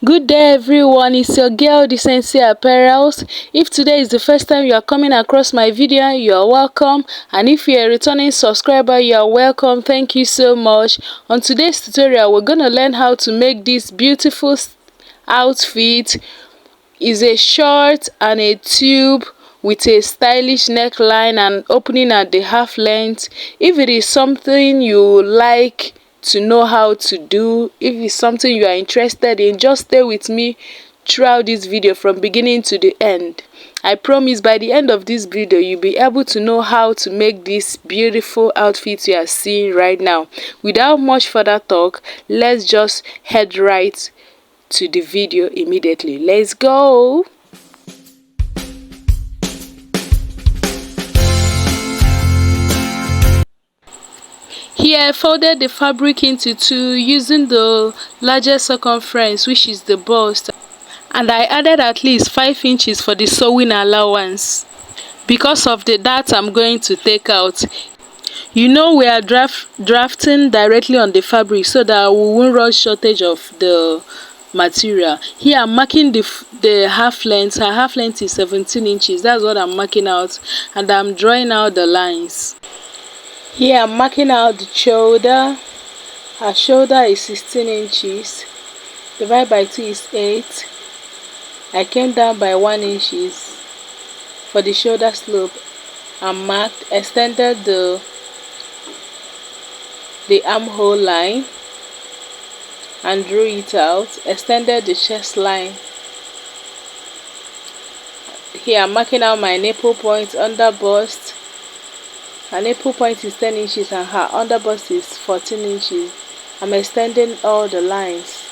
Good day everyone, it's your girl Decency Apparels. If today is the first time you are coming across my video, you are welcome, and if you are a returning subscriber, you are welcome. Thank you so much. On today's tutorial, we're gonna learn how to make this beautiful outfit. Is a short and a tube with a stylish neckline and opening at the half length. If it is something you like to know how to do, if it's something you are interested in, just stay with me throughout this video from beginning to the end. I promise by the end of this video you'll be able to know how to make this beautiful outfit you are seeing right now. Without much further talk, let's just head right to the video immediately. Let's go. Here I folded the fabric into two using the largest circumference, which is the bust, and I added at least 5 inches for the sewing allowance because of the dart I'm going to take out. You know, we are drafting directly on the fabric so that we won't run shortage of the material. Here I'm marking the half length. Her half length is 17 inches. That's what I'm marking out, and I'm drawing out the lines. Here I'm marking out the shoulder. Her shoulder is 16 inches. Divided by 2 is 8. I came down by 1 inches for the shoulder slope and marked, extended the armhole line and drew it out, extended the chest line. Here I'm marking out my nipple point, under bust. Her nipple point is 10 inches and her under bust is 14 inches. I'm extending all the lines.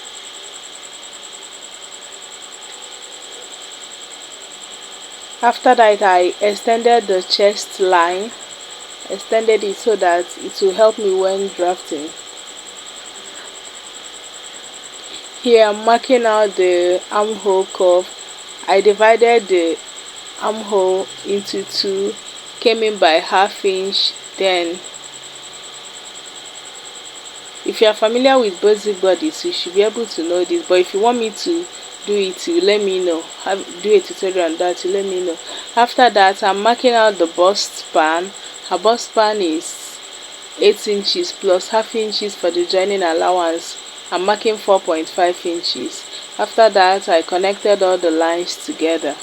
After that, I extended the chest line, extended it so that it will help me when drafting. Here I'm marking out the armhole curve. I divided the armhole into two, came in by ½ inch. Then if you are familiar with busybodies, you should be able to know this, but if you want me to do it, you let me know. Do a tutorial on that, you let me know. After that, I'm marking out the bust span. Her bust span is 8 inches plus ½ inches for the joining allowance. I'm marking 4.5 inches. After that, I connected all the lines together.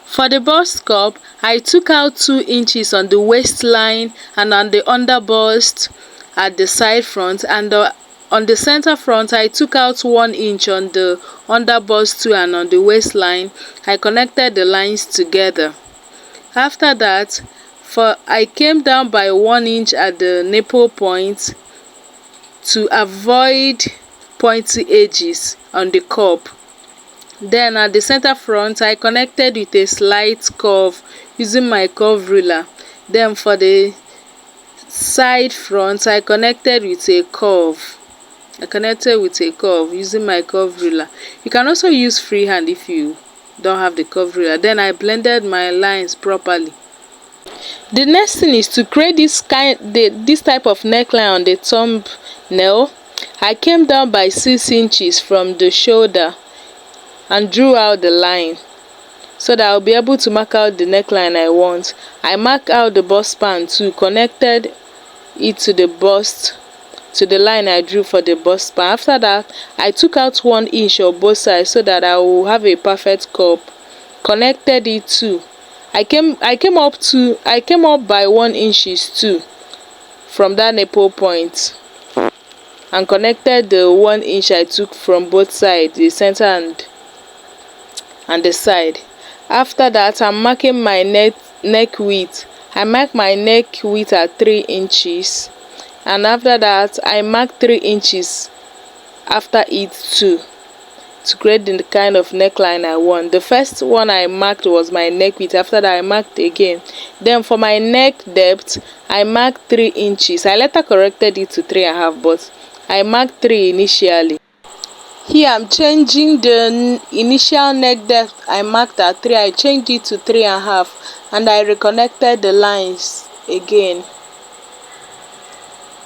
For the bust cup, I took out 2 inches on the waistline and on the under bust at the side front, and on the center front I took out 1 inch on the under bust too, and on the waistline I connected the lines together. After that, I came down by 1 inch at the nipple point to avoid pointy edges on the cup. Then at the center front I connected with a slight curve using my curve ruler. Then for the side front I connected with a curve. Using my curve ruler. You can also use freehand if you don't have the curve ruler. Then I blended my lines properly. The next thing is to create this type of neckline on the thumbnail. I came down by 6 inches from the shoulder and drew out the line so that I'll be able to mark out the neckline I want. I marked out the bust span too, connected it to the bust, to the line I drew for the bust span. After that, I took out 1 inch on both sides so that I will have a perfect cup. Connected it too. I came up by 1 inches too from that nipple point and connected the 1 inch I took from both sides, the center and the side. After that, I'm marking my neck width. I mark my neck width at 3 inches, and after that I mark 3 inches after it too, to create the kind of neckline I want. The first one I marked was my neck width. After that I marked again. Then for my neck depth I marked 3 inches. I later corrected it to 3.5, but I marked 3 initially. Here I'm changing the initial neck depth I marked at 3. I changed it to 3.5, and I reconnected the lines again.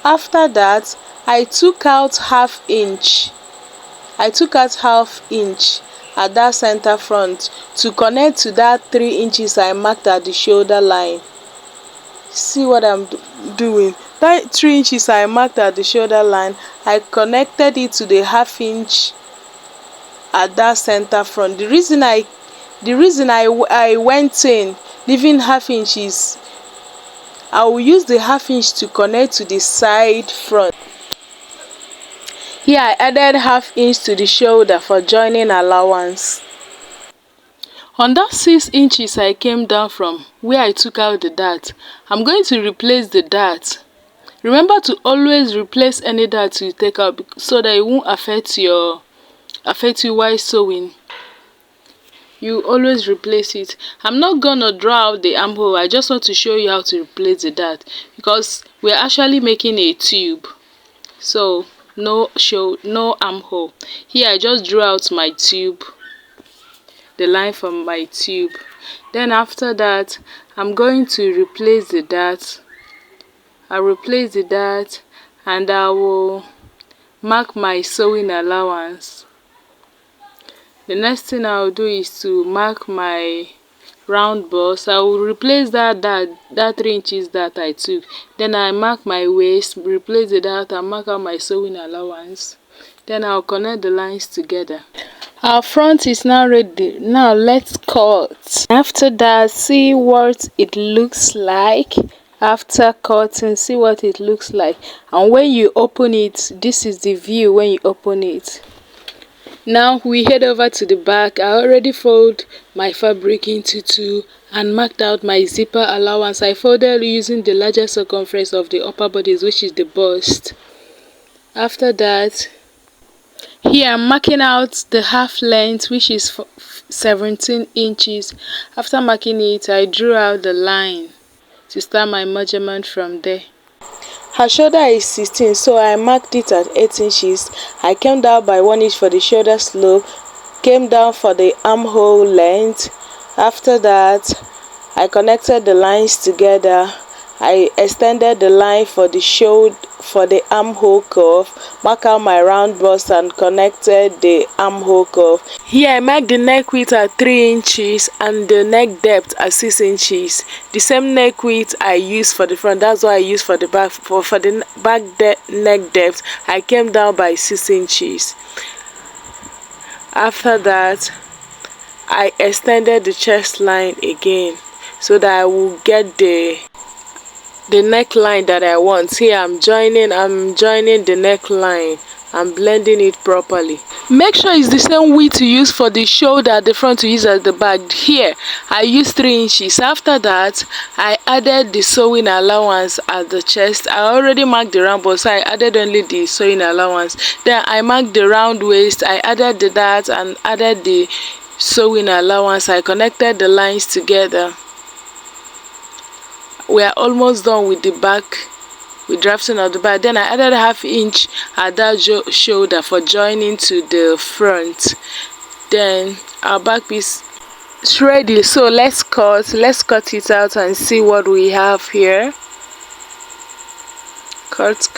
After that, I took out ½ inch I took out ½ inch at that center front to connect to that 3 inches I marked at the shoulder line. See what I'm doing? That 3 inches I marked at the shoulder line, I connected it to the ½ inch at that center front. The reason I went in leaving ½ inch is I will use the ½ inch to connect to the side front. Here I added ½ inch to the shoulder for joining allowance. On that 6 inches I came down from where I took out the dart, I'm going to replace the dart. Remember to always replace any dart you take out so that it won't affect you while sewing. You always replace it. I'm not gonna draw out the armhole, I just want to show you how to replace the dart because we're actually making a tube. So no armhole. Here I just drew out my tube, the line from my tube. Then after that I'm going to replace the dart. I'll replace the dart and I will mark my sewing allowance. The next thing I'll do is to mark my round bust. I will replace that 3 inches that I took. Then I mark my waist, replace the dart and mark out my sewing allowance. Then I'll connect the lines together. Our front is now ready. Now let's cut. After that, see what it looks like. After cutting, see what it looks like. And when you open it, this is the view when you open it. Now we head over to the back. I already fold my fabric into 2 and marked out my zipper allowance. I folded using the larger circumference of the upper bodice, which is the bust. After that, here I'm marking out the half length, which is 17 inches. After marking it, I drew out the line to start my measurement from there. Her shoulder is 16, so I marked it at 8 inches. I came down by 1 inch for the shoulder slope, came down for the armhole length. After that, I connected the lines together. I extended the line for the armhole curve, mark out my round bust and connected the armhole curve. Here I marked the neck width at 3 inches and the neck depth at 6 inches. The same neck width I used for the front, that's what I used for the back. For the back neck depth, I came down by 6 inches. After that, I extended the chest line again so that I will get the neckline that I want. Here I'm joining the neckline and blending it properly. Make sure it's the same width you use for the shoulder at the front to use at the back. Here I used 3 inches. After that, I added the sewing allowance at the chest. I already marked the round bust, so I added only the sewing allowance. Then I marked the round waist. I added the dart and added the sewing allowance. I connected the lines together. We are almost done with the back, with drafting of the back. Then I added ½ inch at that shoulder for joining to the front. Then our back piece is ready, so let's cut it out and see what we have here. Cut.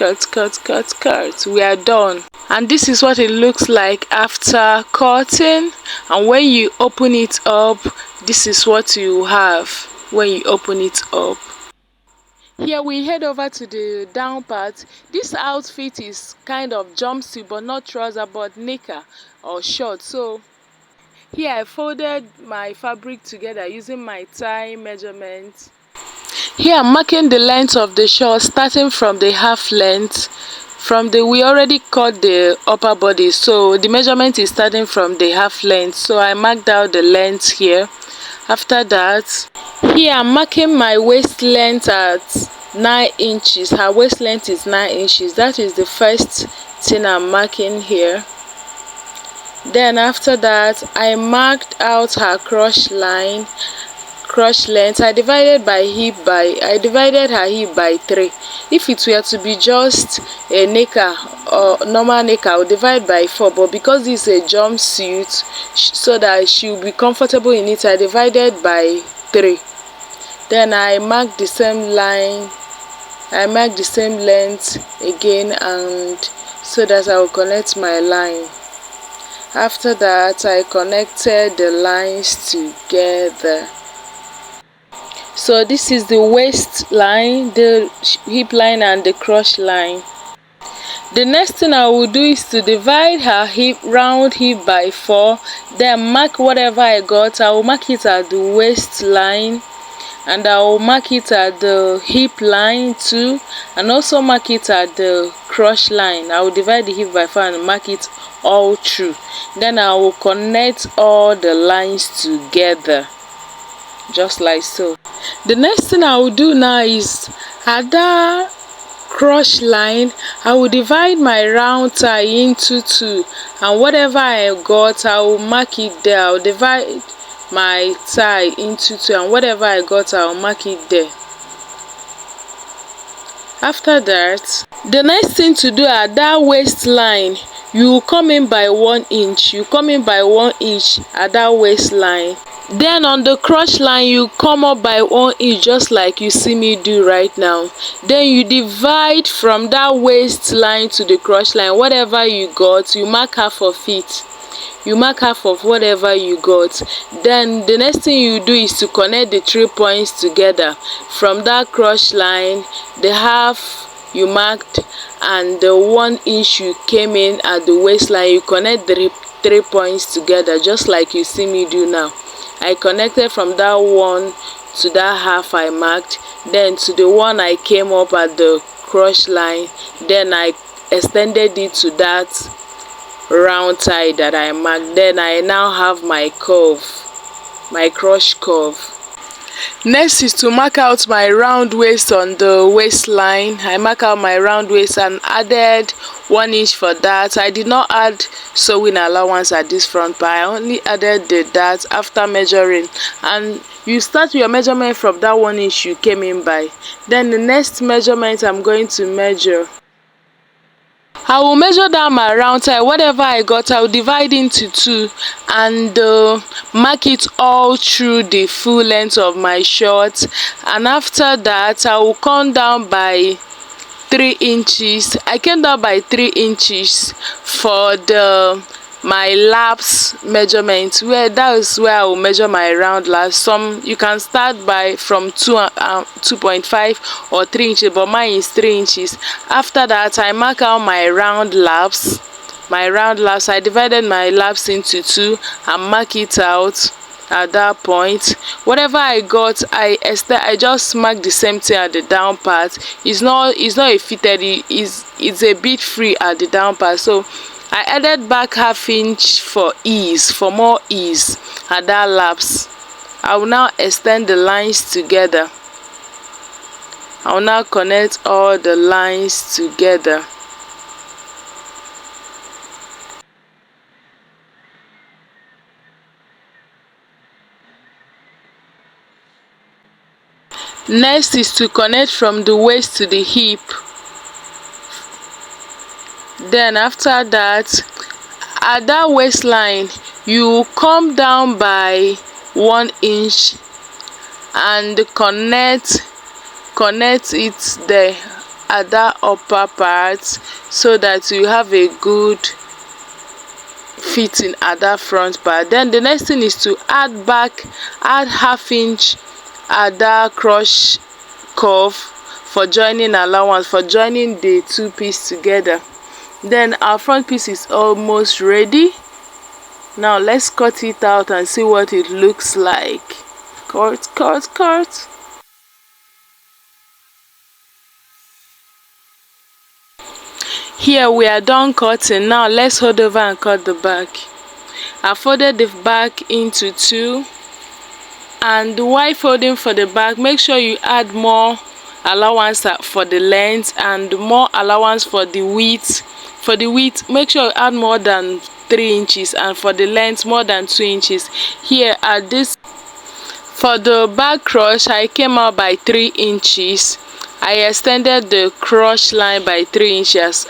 We are done, and this is what it looks like after cutting. And when you open it up, this is what you have when you open it up. Here we head over to the down part. This outfit is kind of jumpsuit, but not trouser, but knicker or short. So here I folded my fabric together using my thigh measurement. Here I'm marking the length of the short, starting from the half length. We already cut the upper body, so the measurement is starting from the half length. So I marked out the length here. After that, here I'm marking my waist length at 9 inches. Her waist length is 9 inches. That is the first thing I'm marking here. Then after that, I marked out her crotch length. I divided her hip by 3. If it were to be just a knicker or normal knicker, I would divide by 4, but because this is a jumpsuit, so that she will be comfortable in it, I divided by 3. Then I marked the same line, I marked the same length again, and so that I will connect my line. After that, I connected the lines together. So this is the waist line, the hip line and the crotch line. The next thing I will do is to divide her hip, round hip by 4, then mark whatever I got. I will mark it at the waist line, and I will mark it at the hip line too, and also mark it at the crotch line. I will divide the hip by 4 and mark it all through. Then I will connect all the lines together, just like so. The next thing I will do now is at that crotch line, I will divide my round tie into 2, and whatever I got, I will mark it there. I will divide my tie into 2, and whatever I got, I will mark it there. After that, the next thing to do at that waistline, you come in by 1 inch. You come in by 1 inch at that waistline. Then on the crotch line, you come up by 1 inch, just like you see me do right now. Then you divide from that waistline to the crotch line. Whatever you got, you mark half of it. You mark half of whatever you got. Then the next thing you do is to connect the 3 points together. From that crotch line, the half you marked and the 1 inch you came in at the waistline, you connect the 3 points together, just like you see me do now. I connected from that one to that half I marked, then to the one I came up at the crotch line, then I extended it to that round tie that I marked. Then I now have my curve, my crotch curve. Next is to mark out my round waist on the waistline. I mark out my round waist and added 1 inch for that. I did not add sewing allowance at this front part. I only added that after measuring. And you start your measurement from that 1 inch you came in by. Then the next measurement I'm going to measure, I will measure down my round tie. Whatever I got, I will divide into 2 and mark it all through the full length of my short. And after that, I will come down by 3 inches. I came down by 3 inches for my laps measurement, where that is where I will measure my round laps. Some you can start by from 2.5 or 3 inches, but mine is 3 inches. After that, I mark out my round laps. I divided my laps into 2 and mark it out at that point. Whatever I got, I just mark the same thing at the down part. It's not a fitted, it's a bit free at the down part. So I added back ½ inch for more ease at that laps. I will now extend the lines together. I will now connect all the lines together. Next is to connect from the waist to the hip. Then after that, at that waistline, you come down by 1 inch and connect it there at that upper part, so that you have a good fitting at that front part. Then the next thing is to add ½ inch at that crotch curve for joining allowance, for joining the 2 pieces together. Then our front piece is almost ready. Now let's cut it out and see what it looks like. Cut. Here we are done cutting. Now let's hold over and cut the back. I folded the back into 2, and while folding for the back, make sure you add more allowance for the length and more allowance for the width. For the width, make sure you add more than 3 inches, and for the length more than 2 inches. Here at this, for the back crotch, I came out by 3 inches. I extended the crotch line by 3 inches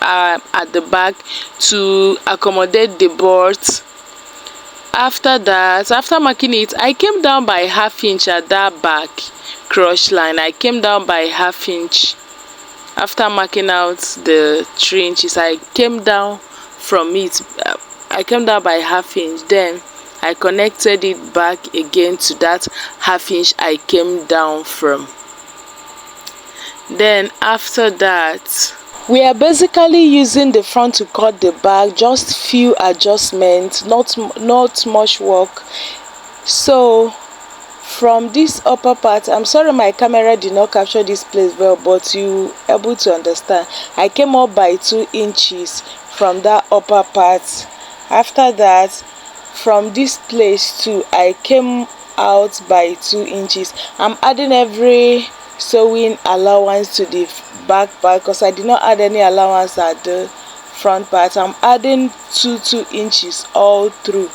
at the back to accommodate the boards. After that, after marking it, I came down by ½ inch at that back crotch line. I came down by ½ inch. After marking out the 3 inches, I came down from it. by ½ inch. Then I connected it back again to that ½ inch I came down from. Then after that, we are basically using the front to cut the back, just few adjustments, not much work. So from this upper part, I'm sorry my camera did not capture this place well, but you able to understand. I came up by 2 inches from that upper part. After that, from this place too, I came out by 2 inches. I'm adding every sewing allowance to the back part because I did not add any allowance at the front part. I'm adding 2 inches all through.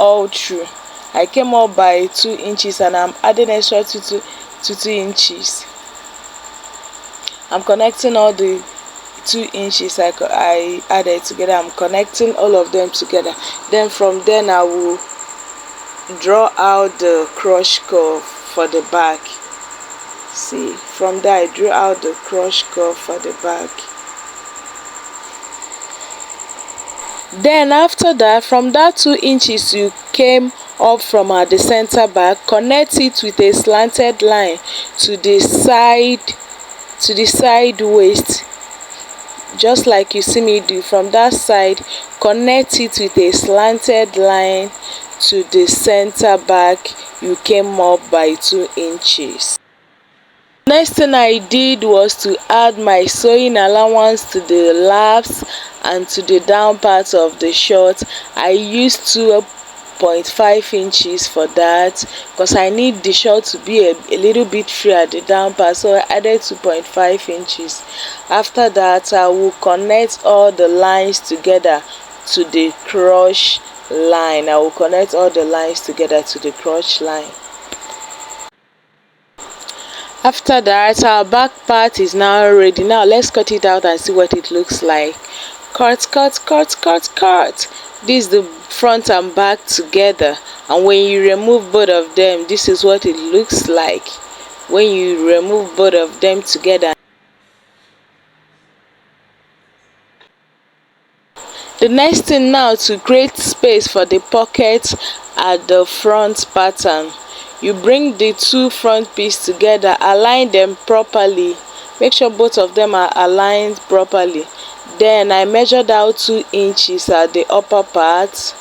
I came up by 2 inches and I'm adding extra 2 inches. I'm connecting all the 2 inches I added together. I'm connecting all of them together. Then from then I will draw out the crush curve for the back. See, from there I drew out the crush curve for the back. Then after that, from that 2 inches you came up from at the center back, connect it with a slanted line to the side waist, just like you see me do. From that side, connect it with a slanted line to the center back you came up by 2 inches. Next thing I did was to add my sewing allowance to the laps and to the down part of the short. I used 2.5 inches for that because I need the short to be a little bit free at the down part, so I added 2.5 inches. After that, I will connect all the lines together to the crotch line. I will connect all the lines together to the crotch line. After that, our back part is now ready. Now let's cut it out and see what it looks like. Cut. This is the front and back together, and when you remove both of them, this is what it looks like when you remove both of them together. The next thing now, to create space for the pocket at the front pattern, you bring the 2 front pieces together, align them properly, make sure both of them are aligned properly. Then I measured out 2 inches at the upper part.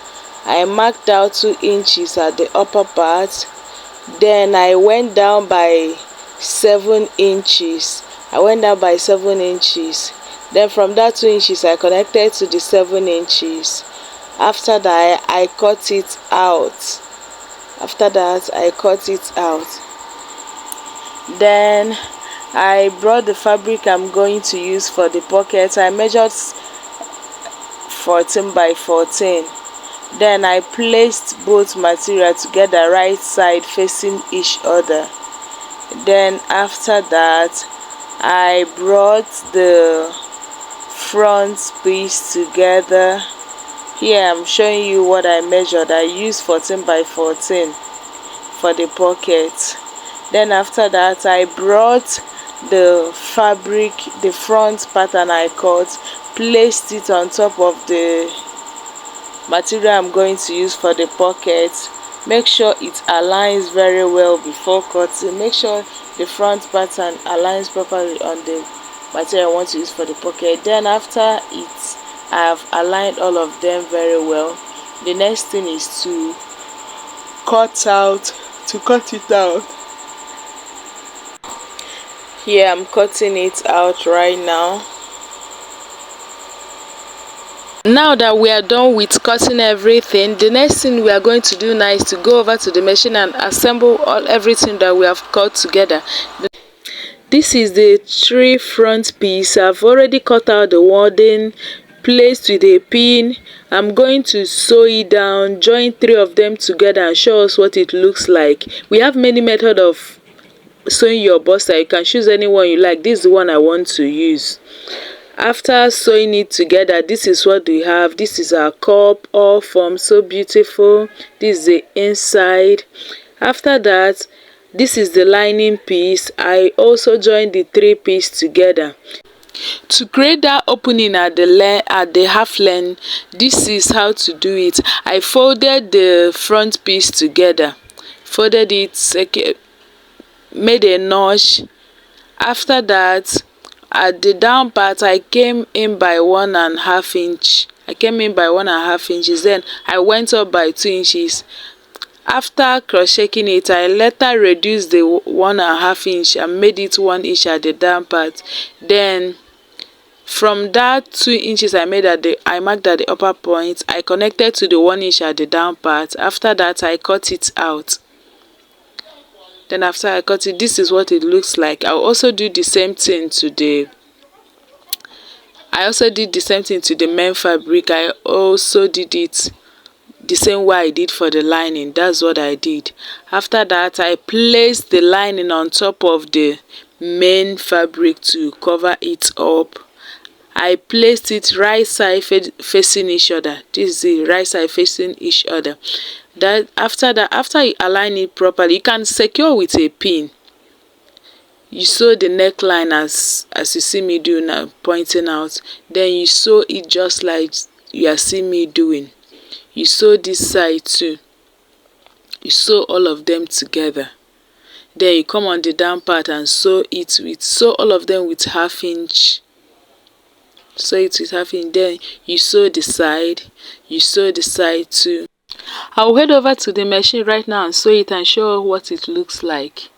I marked out 2 inches at the upper part. Then I went down by 7 inches. Then from that 2 inches I connected to the 7 inches. After that I cut it out. Then I brought the fabric I'm going to use for the pocket. I measured 14 by 14. Then I placed both material together, right side facing each other. Then after that, I brought the front piece together. Here I'm showing you what I measured. I used 14 by 14 for the pocket. Then after that, I brought the fabric, the front pattern I cut, placed it on top of the material I'm going to use for the pocket. Make sure it aligns very well before cutting. Make sure the front pattern aligns properly on the material I want to use for the pocket. Then after it, I have aligned all of them very well. The next thing is to cut it out. Here I'm cutting it out right now. Now that we are done with cutting everything, the next thing we are going to do now is to go over to the machine and assemble everything that we have cut together. This is the 3 front piece. I've already cut out the wording, placed with a pin. I'm going to sew it down, join 3 of them together and show us what it looks like. We have many methods of sewing your bustier. You can choose any one you like. This is the one I want to use. After sewing it together, this is what we have. This is our cup, all formed so beautiful. This is the inside. After that, this is the lining piece. I also joined the 3 pieces together. To create that opening at the half length, this is how to do it. I folded the front piece together, folded it, made a notch. After that, at the down part, I came in by 1.5 inch. I came in by 1.5 inches. Then I went up by 2 inches. After crocheting it, I later reduced the 1.5 inch and made it 1 inch at the down part. Then from that 2 inches I marked at the upper point, I connected to the 1 inch at the down part. After that, I cut it out. Then after I cut it, this is what it looks like. I'll also do the same thing to the main fabric. I also did it the same way I did for the lining. That's what I did. After that, I placed the lining on top of the main fabric to cover it up. I placed it right side facing each other. This is the right side facing each other. After you align it properly, you can secure with a pin. You sew the neckline as you see me do now, pointing out. Then you sew it just like you are seeing me doing. You sew this side too. You sew all of them together. Then you come on the down part and sew all of them with 1/2 inch. Sew it with 1/2 inch. Then you sew the side. You sew the side too. I'll head over to the machine right now and sew it and show what it looks like.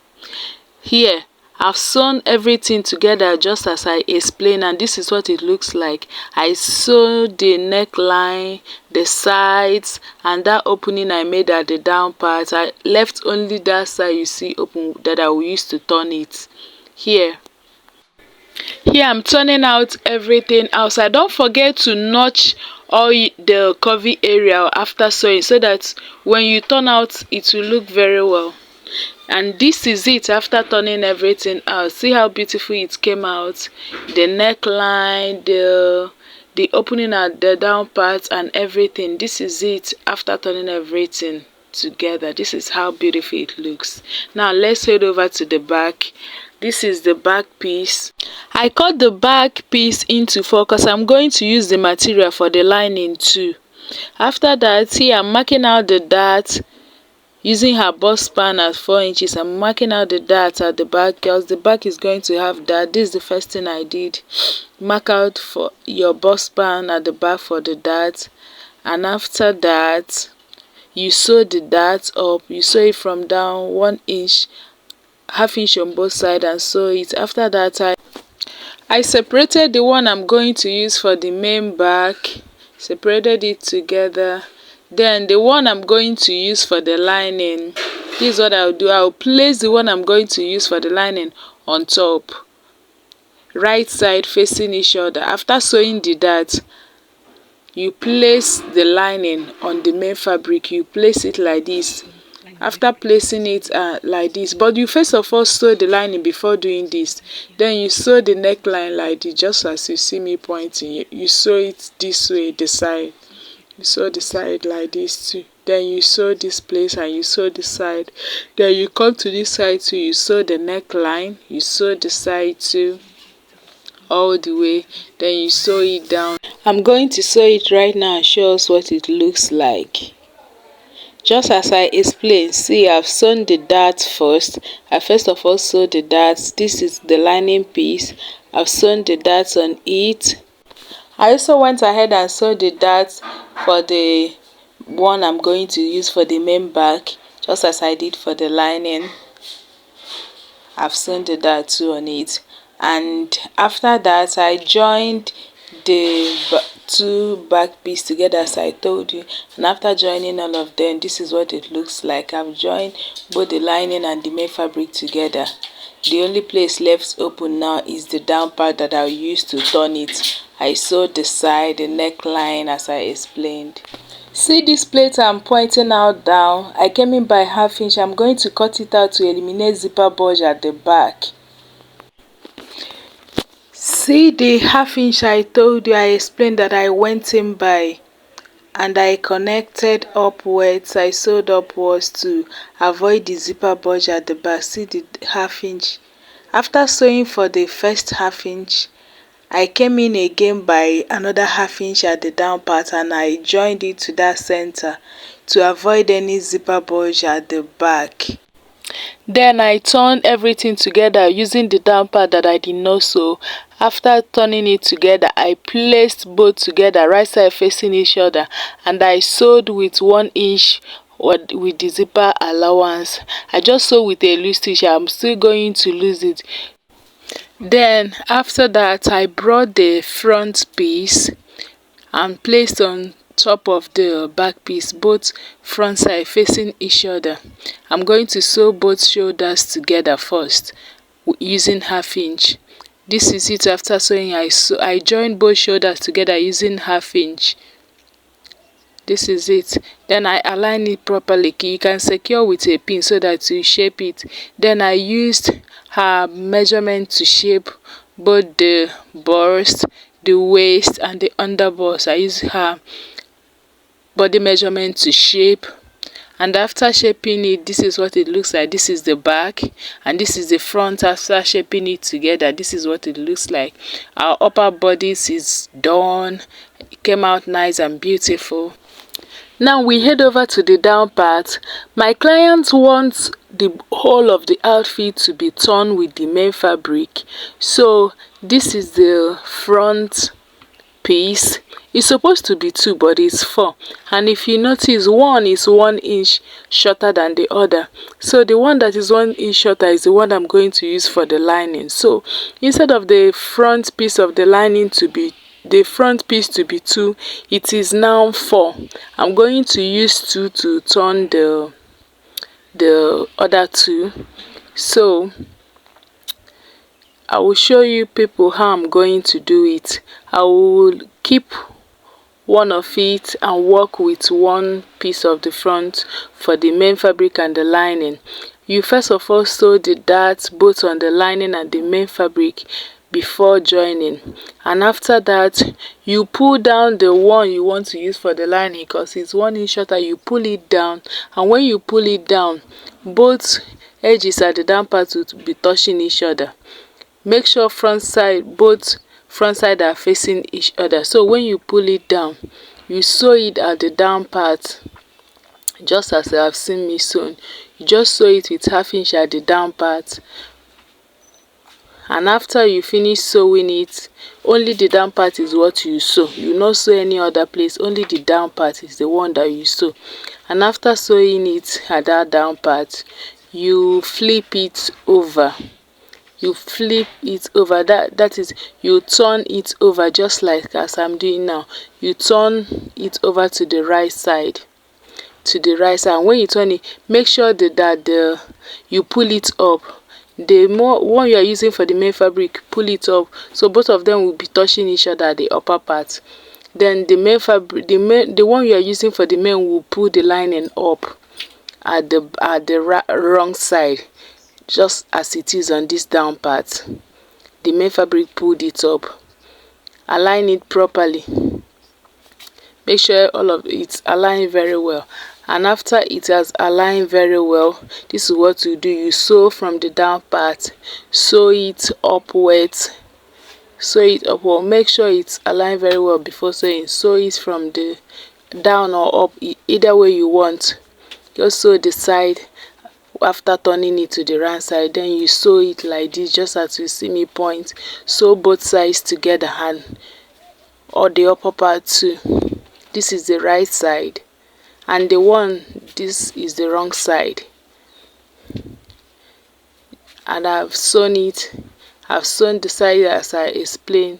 Here, I've sewn everything together just as I explained, and this is what it looks like. I sewed the neckline, the sides, and that opening I made at the down part. I left only that side you see open that I will use to turn it. Here I'm turning out everything outside. Don't forget to notch all the curvy area after sewing so that when you turn out it will look very well. And this is it after turning everything out. See how beautiful it came out. The neckline, the opening at the down part and everything. This is it after turning everything together. This is how beautiful it looks. Now let's head over to the back. This is the back piece. I cut the back piece into 4 because I'm going to use the material for the lining too. After that, here I'm marking out the dart using her bust span at 4 inches. I'm marking out the dart at the back because the back is going to have dart. This is the first thing I did. Mark out for your bust span at the back for the dart, and after that you sew the dart up. You sew it from down 1 inch, 1/2 inch on both sides, and sew it. After that, I separated the one I'm going to use for the main back, separated it together. Then the one I'm going to use for the lining, this is what I'll do. I'll place the one I'm going to use for the lining on top, right side facing each other. After sewing the dart, you place the lining on the main fabric. You place it like this. After placing it like this, but you first of all sew the lining before doing this. Then you sew the neckline like this, just as you see me pointing. You sew it this way, the side. You sew the side like this too. Then you sew this place and you sew the side. Then you come to this side too. You sew the neckline. You sew the side too, all the way. Then you sew it down. I'm going to sew it right now and show us what it looks like. Just as I explained, see, I've sewn the dart first. I first of all sewed the darts. This is the lining piece. I've sewn the darts on it. I also went ahead and sewed the darts for the one I'm going to use for the main back, just as I did for the lining. I've sewn the dart too on it. And after that, I joined the 2 back pieces together as I told you. And after joining all of them, this is what it looks like. I've joined both the lining and the main fabric together. The only place left open now is the down part that I'll use to turn it. I sewed the side, the neckline as I explained. See this plate I'm pointing out down? I came in by 1/2 inch. I'm going to cut it out to eliminate zipper bulge at the back. See the 1/2 inch I told you, I explained that I went in by, and I connected upwards. I sewed upwards to avoid the zipper bulge at the back. See the 1/2 inch. After sewing for the first 1/2 inch, I came in again by another 1/2 inch at the down part, and I joined it to that center to avoid any zipper bulge at the back. Then I turned everything together using the down part that I did not sew. After turning it together, I placed both together, right side facing each other, and I sewed with 1 inch with the zipper allowance. I just sew with a loose stitch. I'm still going to lose it. Then after that, I brought the front piece and placed on top of the back piece, both front side facing each other. I'm going to sew both shoulders together first using 1/2 inch. This is it. After sewing, I joined both shoulders together using 1/2 inch. This is it. Then I align it properly. You can secure with a pin so that you shape it. Then I used her measurement to shape both the bust, the waist, and the underbust. I used her body measurement to shape, and after shaping it, this is what it looks like. This is the back and this is the front. After shaping it together, this is what it looks like. Our upper bodice is done. It came out nice and beautiful. Now we head over to the down part. My client wants the whole of the outfit to be torn with the main fabric. So this is the front piece. It's supposed to be 2, but it's 4. And if you notice, one is 1 inch shorter than the other. So the one that is 1 inch shorter is the one I'm going to use for the lining. So instead of the front piece of the lining to be 2, it is now 4. I'm going to use 2 to turn the other 2. So I will show you people how I'm going to do it. I will keep one of it and work with one piece of the front for the main fabric and the lining. You first of all sew the darts both on the lining and the main fabric before joining, and after that you pull down the one you want to use for the lining because it's 1 inch shorter. You pull it down, and when you pull it down, both edges at the down part will be touching each other. Make sure both front side are facing each other. So when you pull it down, you sew it at the down part just as you have seen me sewn. You just sew it with 1/2 inch at the down part, and after you finish sewing it, only the down part is what you sew. You not sew any other place, only the down part is the one that you sew. And after sewing it at that down part, you flip it over. You flip it over. That is, you turn it over just like as I'm doing now. You turn it over to the right side. And when you turn it, make sure that you pull it up. The one you are using for the main fabric, pull it up so both of them will be touching each other at the upper part. Then the main fabric, the one you are using for the main will pull the lining up at the wrong side, just as it is on this down part. The main fabric pulled it up. Align it properly. Make sure all of it's aligned very well. And after it has aligned very well, this is what you do. You sew from the down part, sew it upwards, make sure it's aligned very well before sewing. Sew it from the down or up, either way you want. Just sew the side after turning it to the right side. Then you sew it like this, just as you see me point. Sew both sides together or the upper part too. This is the right side, and this is the wrong side. And I've sewn it. I've sewn the side as I explained,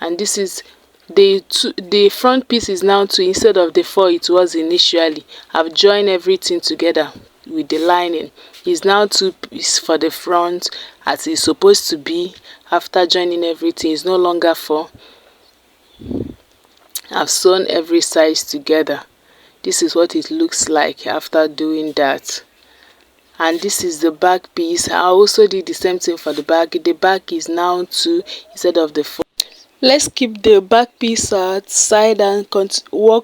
and this is the front piece is now 2 instead of the 4 it was initially. I've joined everything together with the lining. It's now 2 pieces for the front as it's supposed to be. After joining everything, it's no longer 4. I've sewn every size together. This is what it looks like after doing that. And this is the back piece. I also did the same thing for the back. The back is now 2 instead of the 4. Let's keep the back piece aside and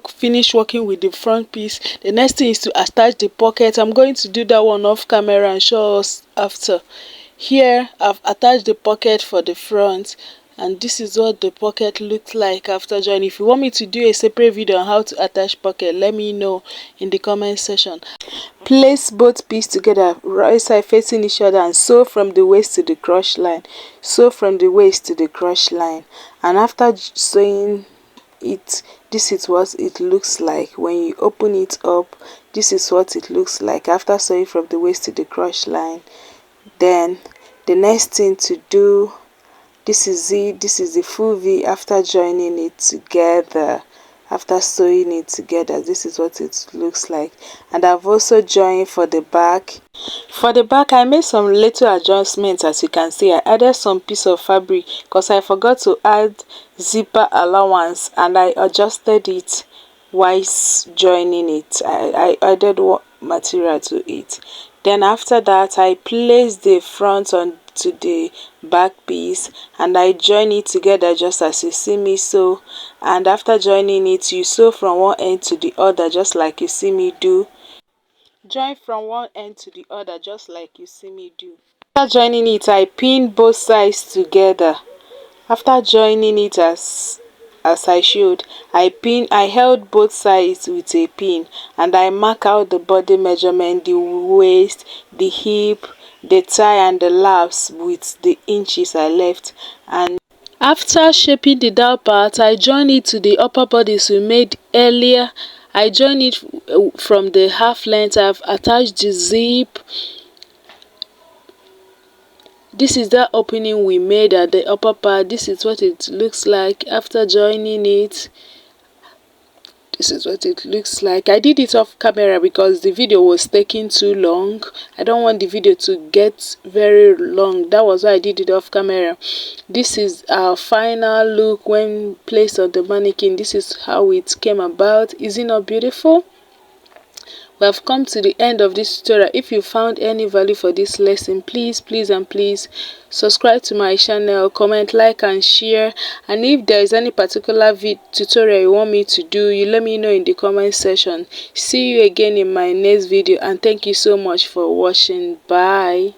finish working with the front piece. The next thing is to attach the pocket. I'm going to do that one off camera and show us after. Here I've attached the pocket for the front. And this is what the pocket looked like after joining. If you want me to do a separate video on how to attach pocket, let me know in the comment section. Place both pieces together, right side facing each other, and sew from the waist to the crotch line. Sew from the waist to the crotch line. And after sewing it, this is what it looks like when you open it up. This is what it looks like after sewing from the waist to the crotch line. Then the next thing to do, this is it, this is the full V after joining it together. After sewing it together, this is what it looks like. And I've also joined for the back. For the back, I made some little adjustments. As you can see, I added some piece of fabric because I forgot to add zipper allowance, and I adjusted it while joining it. I added material to it. Then after that, I placed the front onto the back piece and I join it together just as you see me sew. And after joining it, you sew from one end to the other just like you see me do. Join from one end to the other just like you see me do. After joining it, I pin both sides together. After joining it as I showed, I held both sides with a pin and I mark out the body measurement, the waist, the hip, the thigh and the laps with the inches I left. And after shaping the down part, I join it to the upper bodice we made earlier. I join it from the half length. I've attached the zip. This is that opening we made at the upper part. This is what it looks like after joining it. This is what it looks like. I did it off camera because the video was taking too long. I don't want the video to get very long. That was why I did it off camera. This is our final look when placed on the mannequin. This is how it came about. Is it not beautiful? We have come to the end of this tutorial. If you found any value for this lesson, please subscribe to my channel, comment, like and share. And if there is any particular tutorial you want me to do, you let me know in the comment section. See you again in my next video, and thank you so much for watching. Bye.